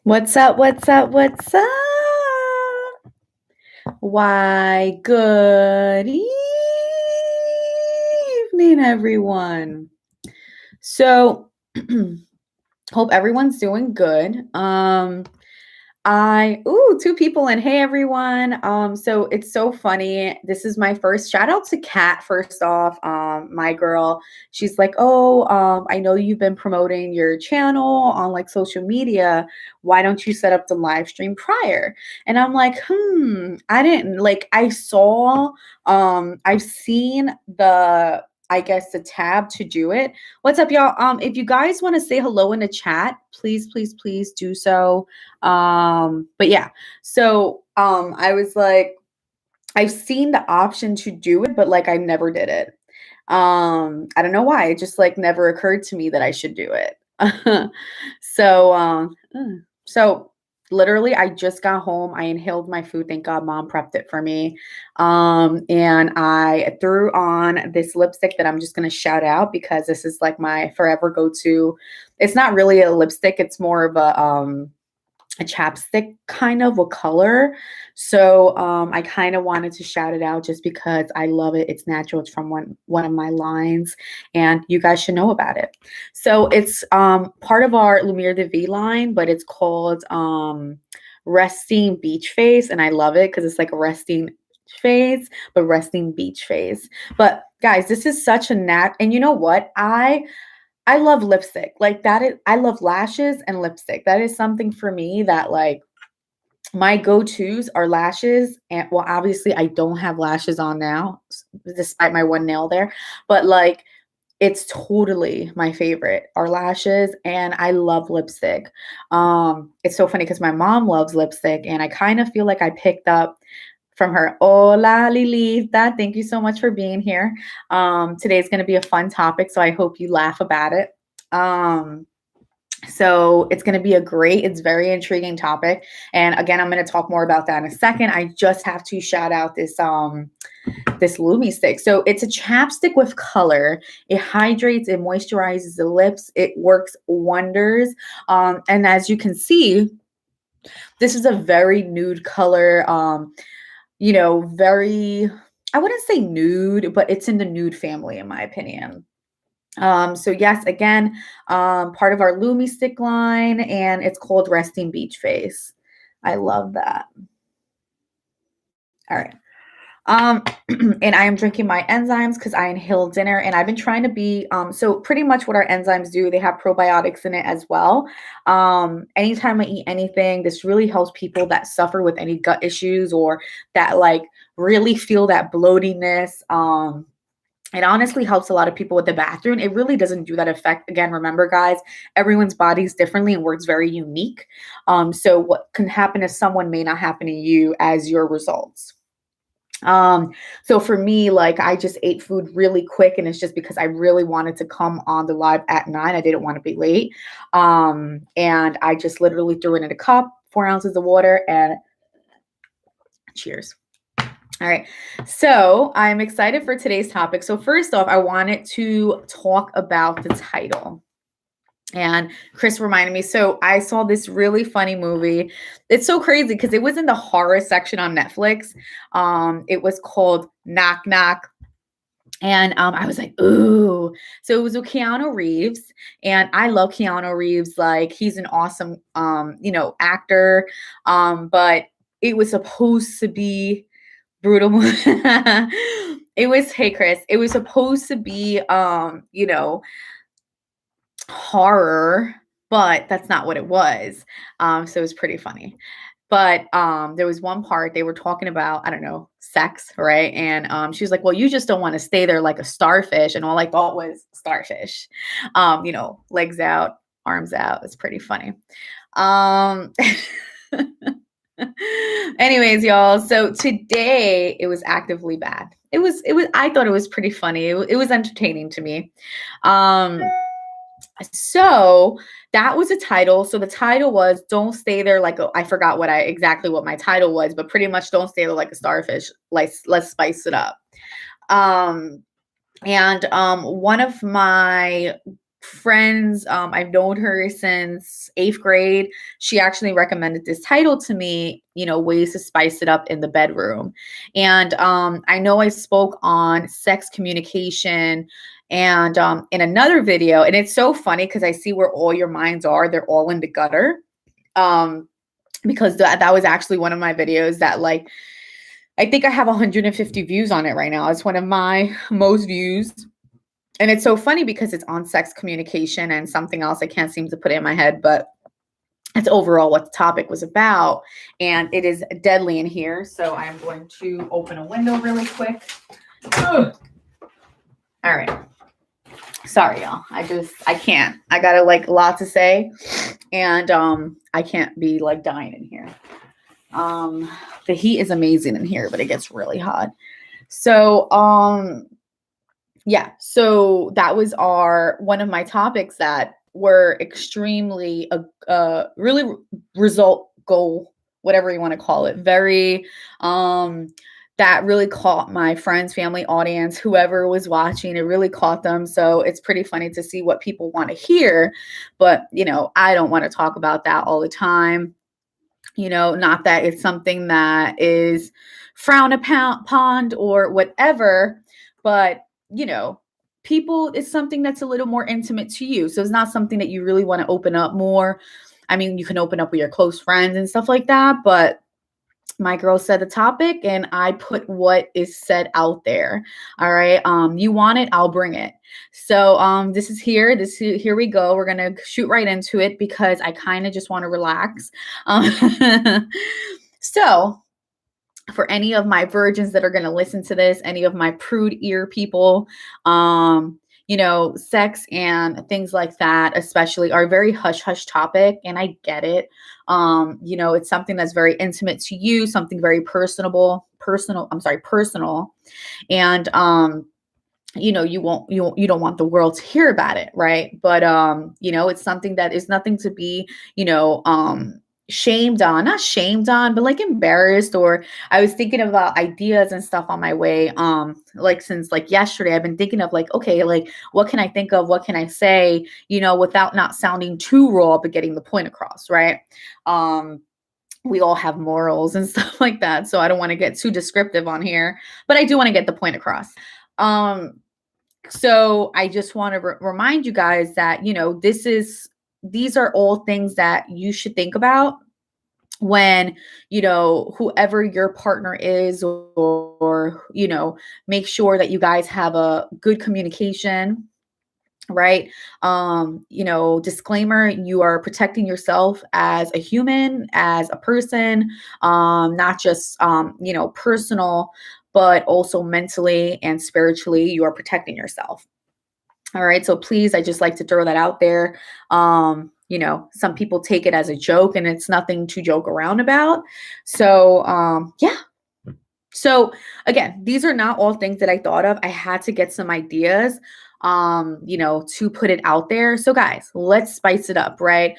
What's up? What's up? What's up? Why, good evening, everyone. So, hope everyone's doing good. Two people in. Hey everyone. So it's so funny. This is my first shout out to Kat first off. My girl. She's like, "Oh, I know you've been promoting your channel on like social media. Why don't you set up the live stream prior?" And I'm like, I didn't like I saw I've seen I guess the tab to do it. What's up, y'all? If you guys want to say hello in the chat, please do so. But yeah, so I was like, I've seen the option to do it, but like I never did it. I don't know why. It just like never occurred to me that I should do it. so so literally I just got home. I inhaled my food. Thank God mom prepped it for me. And I threw on this lipstick that I'm just gonna shout out because this is like my forever go-to. It's not really a lipstick, it's more of a chapstick kind of a color. So I kind of wanted to shout it out just because I love it. It's natural. It's from one of my lines, and you guys should know about it. So it's part of our Lumiere de Vie line, but it's called Resting Beach Face, and I love it because it's like a resting phase, but resting beach phase. But guys, this is such a and you know what? I love lipstick. Like that is I love lashes and lipstick. That is something for me that like my go-tos are lashes and well obviously I don't have lashes on now despite my one nail there, but like it's totally my favorite are lashes and I love lipstick. It's so funny cuz my mom loves lipstick and I kind of feel like I picked up from her. Hola, Lilita. Thank you so much for being here. Today's going to be a fun topic, so I hope you laugh about it. So it's going to be it's very intriguing topic. And again, I'm going to talk more about that in a second. I just have to shout out this Lumi stick. So it's a chapstick with color. It hydrates, it moisturizes the lips. It works wonders. And as you can see, this is a very nude color. Very, I wouldn't say nude, but it's in the nude family, in my opinion. So yes, again, part of our Lumi stick line, and it's called Resting Beach Face. I love that. All right. And I am drinking my enzymes because I inhaled dinner and I've been trying to be, so pretty much what our enzymes do, they have probiotics in it as well. Anytime I eat anything, this really helps people that suffer with any gut issues or that like really feel that bloatiness. It honestly helps a lot of people with the bathroom. It really doesn't do that effect. Again, remember guys, everyone's body is differently and works very unique. So what can happen to someone may not happen to you as your results. So for me, like I just ate food really quick and it's just because I really wanted to come on the live at 9. I didn't want to be late. And I just literally threw it in a cup, 4 ounces of water and cheers. All right. So I'm excited for today's topic. So first off, I wanted to talk about the title. And Chris reminded me. So I saw this really funny movie. It's so crazy because it was in the horror section on Netflix. It was called Knock Knock. And I was like, ooh. So it was with Keanu Reeves. And I love Keanu Reeves. Like he's an awesome actor. But it was supposed to be brutal. It was, hey Chris, it was supposed to be horror, but that's not what it was. So it was pretty funny. But there was one part they were talking about, I don't know, sex, right? And she was like, well, you just don't want to stay there like a starfish. And all I thought was starfish. Legs out, arms out. It's pretty funny. Anyways, y'all. So today it was actively bad. I thought it was pretty funny. It was entertaining to me. So that was a title. So the title was "Don't Stay There Like I forgot exactly what my title was, but pretty much "Don't Stay There Like a Starfish." Like let's spice it up. And one of my friends. I've known her since 8th grade. She actually recommended this title to me, ways to spice it up in the bedroom. And I know I spoke on sex communication and in another video, and it's so funny because I see where all your minds are. They're all in the gutter. Because that was actually one of my videos that, like, I think I have 150 views on it right now. It's one of my most views. And it's so funny because it's on sex communication and something else I can't seem to put it in my head, but it's overall what the topic was about. And it is deadly in here. So I'm going to open a window really quick. Ugh. All right. Sorry, y'all. I can't. I got a lot to say. And I can't be like dying in here. The heat is amazing in here, but it gets really hot. So yeah, so that was one of my topics that were extremely really result goal, whatever you want to call it, very that really caught my friends, family, audience, whoever was watching. It really caught them. So it's pretty funny to see what people want to hear, but I don't want to talk about that all the time. Not that it's something that is frowned upon or whatever, but people, it's something that's a little more intimate to you. So it's not something that you really want to open up more. I mean, you can open up with your close friends and stuff like that, but my girl said the topic and I put what is said out there. All right. You want it, I'll bring it. So here we go. We're going to shoot right into it because I kind of just want to relax. So for any of my virgins that are going to listen to this, any of my prude ear people, sex and things like that, especially, are a very hush hush topic. And I get it. It's something that's very intimate to you, something very personal. And, you don't want the world to hear about it. Right. But, it's something that is nothing to be, not shamed on, but like embarrassed. Or I was thinking about ideas and stuff on my way. Since yesterday, I've been thinking of okay, what can I think of? What can I say, without not sounding too raw, but getting the point across. Right. We all have morals and stuff like that. So I don't want to get too descriptive on here, but I do want to get the point across. So I just want to remind you guys that, these are all things that you should think about when, whoever your partner is, or make sure that you guys have a good communication. Right. Disclaimer, you are protecting yourself as a human, as a person, not just, personal, but also mentally and spiritually, you are protecting yourself. All right. So please, I just like to throw that out there. Some people take it as a joke and it's nothing to joke around about. So, yeah. So again, these are not all things that I thought of. I had to get some ideas, to put it out there. So guys, let's spice it up, right?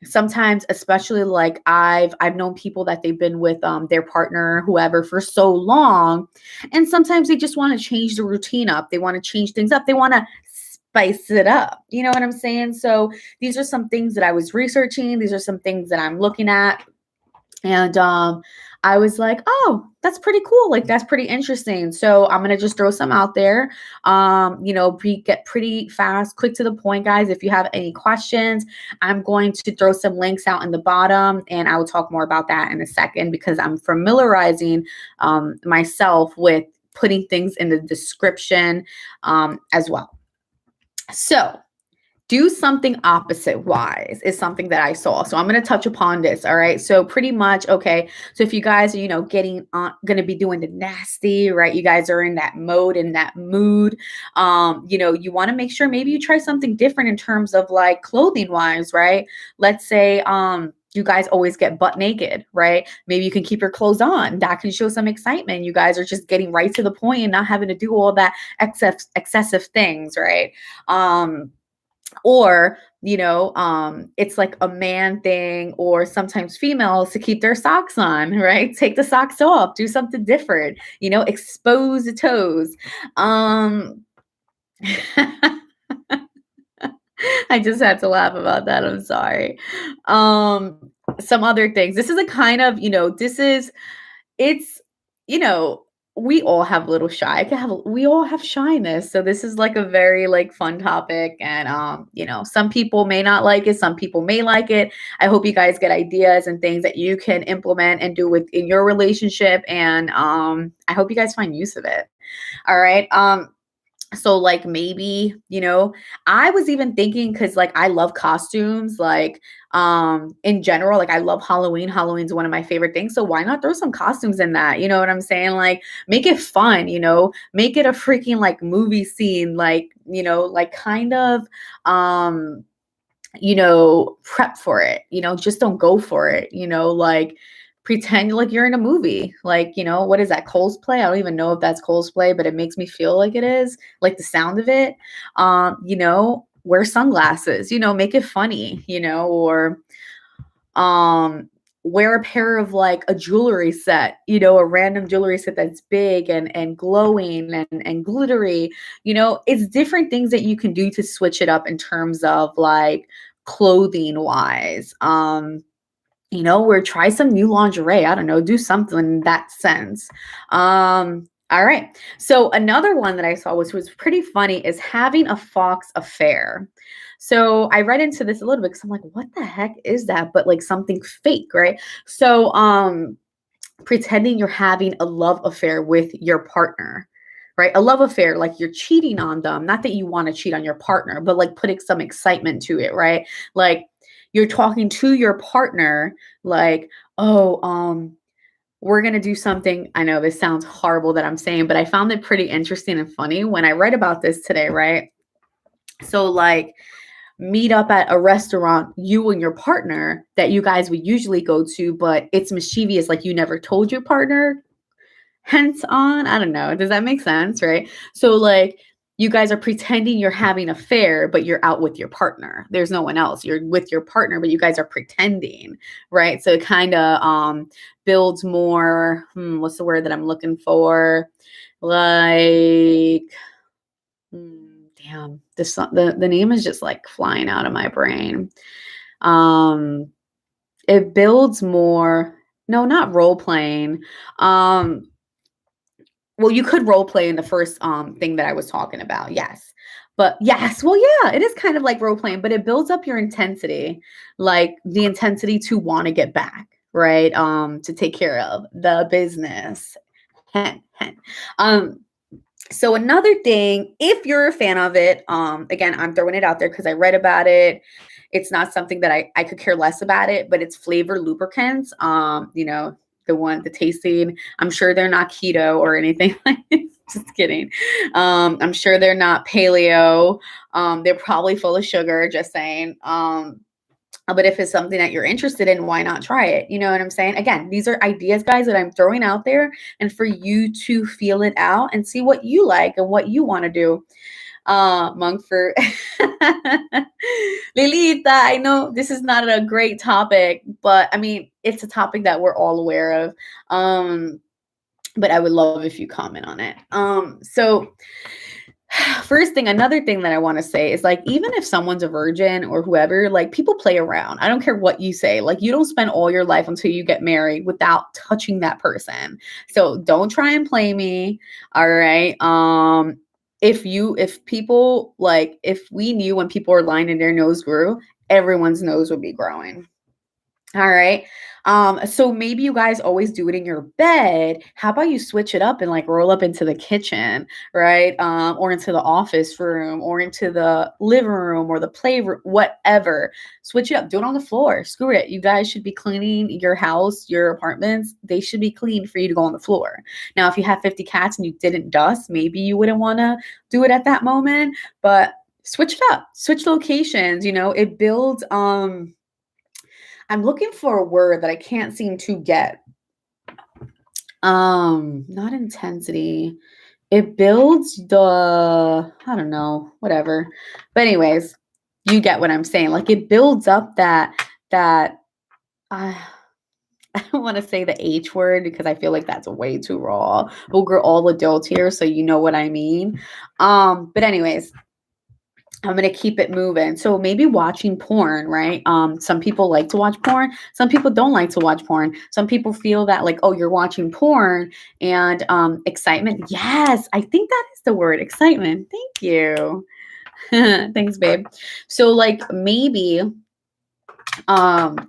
Sometimes, especially I've known people that they've been with their partner, whoever, for so long, and sometimes they just want to change the routine up. They want to change things up. They want to spice it up. You know what I'm saying? So these are some things that I was researching. These are some things that I'm looking at. And I was like, oh, that's pretty cool. That's pretty interesting. So I'm going to just throw some out there. Get pretty fast, quick to the point, guys. If you have any questions, I'm going to throw some links out in the bottom, and I will talk more about that in a second because I'm familiarizing myself with putting things in the description as well. So do something opposite wise is something that I saw. So I'm going to touch upon this. All right. So pretty much, okay. So if you guys are, getting on, going to be doing the nasty, right? You guys are in that mode, in that mood. You want to make sure maybe you try something different in terms of clothing wise, right? Let's say, you guys always get butt naked, right? Maybe you can keep your clothes on. That can show some excitement. You guys are just getting right to the point and not having to do all that excessive things, right? Or, it's like a man thing, or sometimes females to keep their socks on, right? Take the socks off, do something different, expose the toes. I just had to laugh about that. I'm sorry. Um, some other things. This is a kind of, it's, you know, we all have a little shy. We all have shyness. So this is like a very like fun topic. And some people may not like it, some people may like it. I hope you guys get ideas and things that you can implement and do within your relationship. And I hope you guys find use of it. All right. So like maybe, I was even thinking because like I love costumes, like in general, like I love Halloween. Halloween's one of my favorite things. So why not throw some costumes in that? You know what I'm saying? Like make it fun, make it a freaking like movie scene, like kind of prep for it, just don't go for it, like pretend like you're in a movie. Like, what is that? Cosplay? I don't even know if that's cosplay, but it makes me feel like it is, like the sound of it. Wear sunglasses, make it funny, or um wear a pair of like a jewelry set, a random jewelry set that's big and glowing and glittery. It's different things that you can do to switch it up in terms of like clothing wise. Or try some new lingerie. I don't know, do something in that sense. All right. So another one that I saw, which was pretty funny, is having a fox affair. So I read into this a little bit because I'm like, what the heck is that? But like something fake, right? So pretending you're having a love affair with your partner. Right? A love affair, like you're cheating on them. Not that you want to cheat on your partner, but like putting some excitement to it, right? Like you're talking to your partner like, oh, we're going to do something. I know this sounds horrible that I'm saying, but I found it pretty interesting and funny when I read about this today, right? So like meet up at a restaurant, you and your partner that you guys would usually go to, but it's mischievous, like you never told your partner. Hence on, I don't know. Does that make sense, right? So like you guys are pretending you're having an affair, but you're out with your partner. There's no one else. You're with your partner, but you guys are pretending, right? So it kind of builds more, what's the word that I'm looking for? Like, damn, the name is just like flying out of my brain. It builds more, no, not role playing. Well, you could role play in the first thing that I was talking about. Yes. But yes, well, yeah, it is kind of like role playing, but it builds up your intensity, like the intensity to want to get back, right? To take care of the business. um, so another thing, if you're a fan of it, again, I'm throwing it out there because I read about it. It's not something that I could care less about it, but it's flavor lubricants. The tasting. I'm sure they're not keto or anything like just kidding. I'm sure they're not paleo. They're probably full of sugar, just saying. But if it's something that you're interested in, why not try it? You know what I'm saying? Again, these are ideas, guys, that I'm throwing out there and for you to feel it out and see what you like and what you want to do. Monk for Lilita, I know this is not a great topic, but I mean, it's a topic that we're all aware of. But I would love if you comment on it. So first thing, another thing that I want to say is like, even if someone's a virgin or whoever, like people play around. I don't care what you say. Like you don't spend all your life until you get married without touching that person. So don't try and play me. All right. If we knew when people were lying and their nose grew, everyone's nose would be growing. All right. So maybe you guys always do it in your bed. How about you switch it up and like roll up into the kitchen, right? Or into the office room or into the living room or the playroom, whatever. Switch it up. Do it on the floor. Screw it. You guys should be cleaning your house, your apartments. They should be clean for you to go on the floor. Now, if you have 50 cats and you didn't dust, maybe you wouldn't want to do it at that moment, but switch it up, switch locations, it builds, I'm looking for a word that I can't seem to get. Not intensity. It builds I don't know, whatever. But anyways, you get what I'm saying. Like it builds up that I don't want to say the H word because I feel like that's way too raw. We're all adults here, so you know what I mean. But anyways, I'm going to keep it moving. So maybe watching porn, right? Some people like to watch porn. Some people don't like to watch porn. Some people feel that like, oh, you're watching porn and excitement. Yes, I think that is the word, excitement. Thank you. Thanks, babe. So like maybe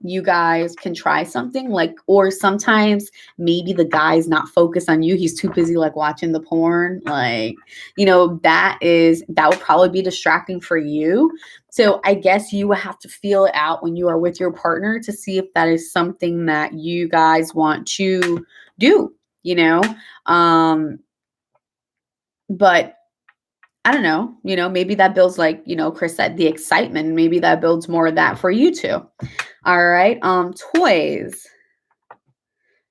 you guys can try something like, or sometimes maybe the guy's not focused on you, he's too busy like watching the porn, like, that would probably be distracting for you. So I guess you would have to feel it out when you are with your partner to see if that is something that you guys want to do, you know um but I don't know, maybe that builds, like, Chris said, the excitement. Maybe that builds more of that for you too. All right. Toys.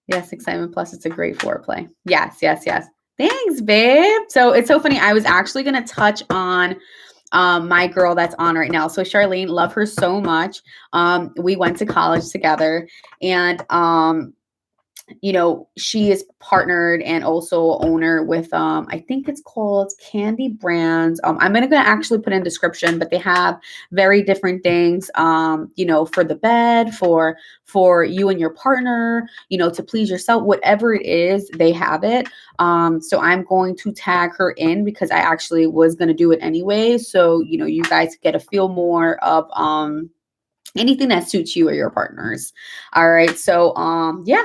Yes, excitement plus it's a great foreplay. Yes, yes, yes. Thanks, babe. So it's so funny. I was actually gonna touch on my girl that's on right now. So Charlene, love her so much. We went to college together, and she is partnered and also owner with I think it's called Candy Brands. I'm gonna actually put in description, but they have very different things, for the bed, for you and your partner, to please yourself, whatever it is, they have it. So I'm going to tag her in because I actually was gonna do it anyway. So you guys get a feel more of anything that suits you or your partners. All right. So yeah,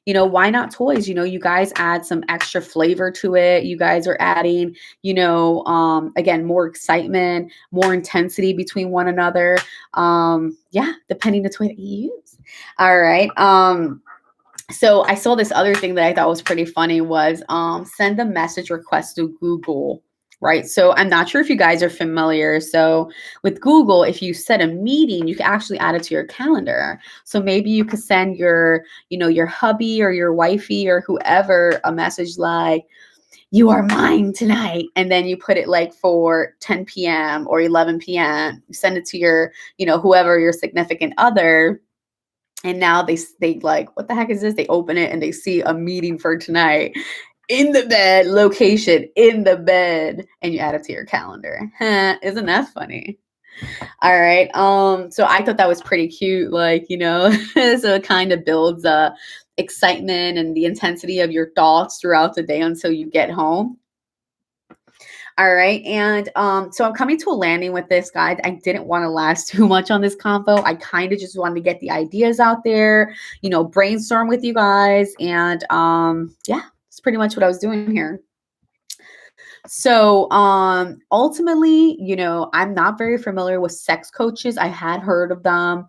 why not toys? You guys add some extra flavor to it. You guys are adding, again, more excitement, more intensity between one another. Yeah, depending the toy that you use. All right. So I saw this other thing that I thought was pretty funny was send a message request to Google, right? So I'm not sure if you guys are familiar. So with Google, if you set a meeting, you can actually add it to your calendar. So maybe you could send your hubby or your wifey or whoever a message like, you are mine tonight. And then you put it like for 10 p.m. or 11 p.m. You send it to your, whoever your significant other. And now they like, what the heck is this? They open it and they see a meeting for tonight in the bed, location in the bed, and you add it to your calendar. Isn't that funny? All right. So I thought that was pretty cute. Like, so it kind of builds excitement and the intensity of your thoughts throughout the day until you get home. All right. And so I'm coming to a landing with this, guys. I didn't want to last too much on this convo. I kind of just wanted to get the ideas out there, brainstorm with you guys. And yeah, that's pretty much what I was doing here. So ultimately, I'm not very familiar with sex coaches. I had heard of them.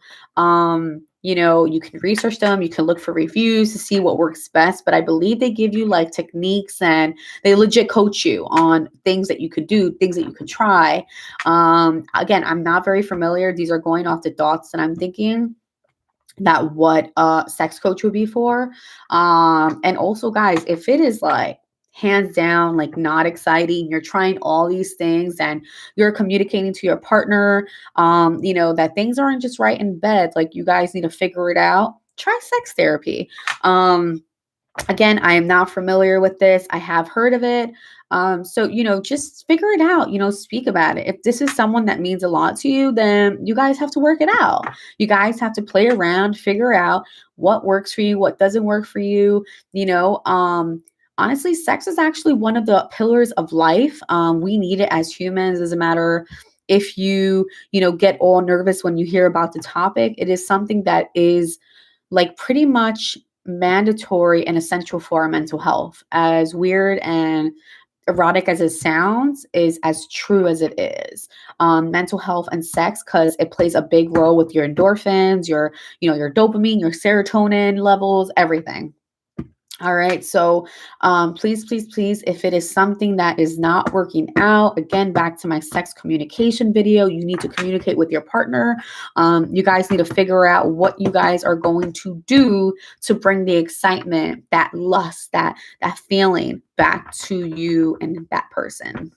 You can research them, you can look for reviews to see what works best, but I believe they give you like techniques and they legit coach you on things that you could do, things that you could try. Again, I'm not very familiar. These are going off the thoughts that I'm thinking that what a sex coach would be for. And also, guys, if it is like hands down like not exciting, you're trying all these things and you're communicating to your partner, that things aren't just right in bed, like you guys need to figure it out, try sex therapy. Again, I am not familiar with this. I have heard of it. So, just figure it out, speak about it. If this is someone that means a lot to you, then you guys have to work it out. You guys have to play around, figure out what works for you, what doesn't work for you. Honestly, sex is actually one of the pillars of life. We need it as humans. As a matter, if get all nervous when you hear about the topic, it is something that is like pretty much mandatory and essential for our mental health. As weird and erotic as it sounds, is as true as it is. Mental health and sex, because it plays a big role with your endorphins, your dopamine, your serotonin levels, everything. All right. So please, please, please, if it is something that is not working out, again, back to my sex communication video, you need to communicate with your partner. You guys need to figure out what you guys are going to do to bring the excitement, that lust, that feeling back to you and that person.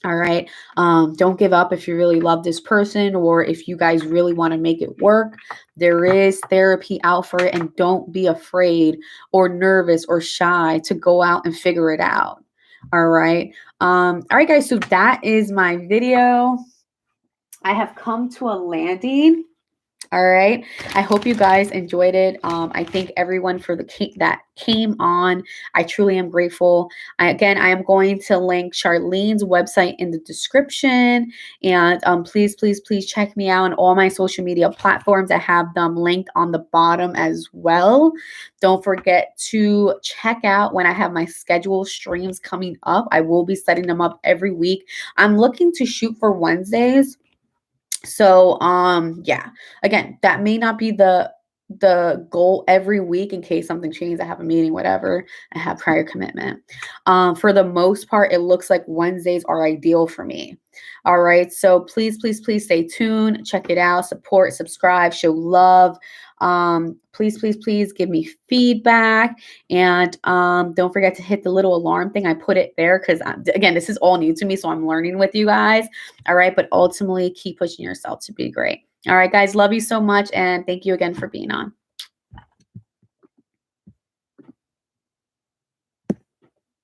All right. Don't give up if you really love this person or if you guys really want to make it work. There is therapy out for it, and don't be afraid or nervous or shy to go out and figure it out. All right. All right, guys. So that is my video. I have come to a landing. All right. I hope you guys enjoyed it. I thank everyone for that came on. I truly am grateful. Again, I am going to link Charlene's website in the description. And please, please, please check me out on all my social media platforms. I have them linked on the bottom as well. Don't forget to check out when I have my scheduled streams coming up. I will be setting them up every week. I'm looking to shoot for Wednesdays. So yeah, again, that may not be the goal every week in case something changes. I have a meeting, whatever. I have prior commitment. For the most part, it looks like Wednesdays are ideal for me. All right. So please, please, please stay tuned. Check it out. Support, subscribe, show love. Please, please, please give me feedback. And don't forget to hit the little alarm thing. I put it there because, again, this is all new to me. So I'm learning with you guys. All right. But ultimately, keep pushing yourself to be great. All right, guys. Love you so much. And thank you again for being on.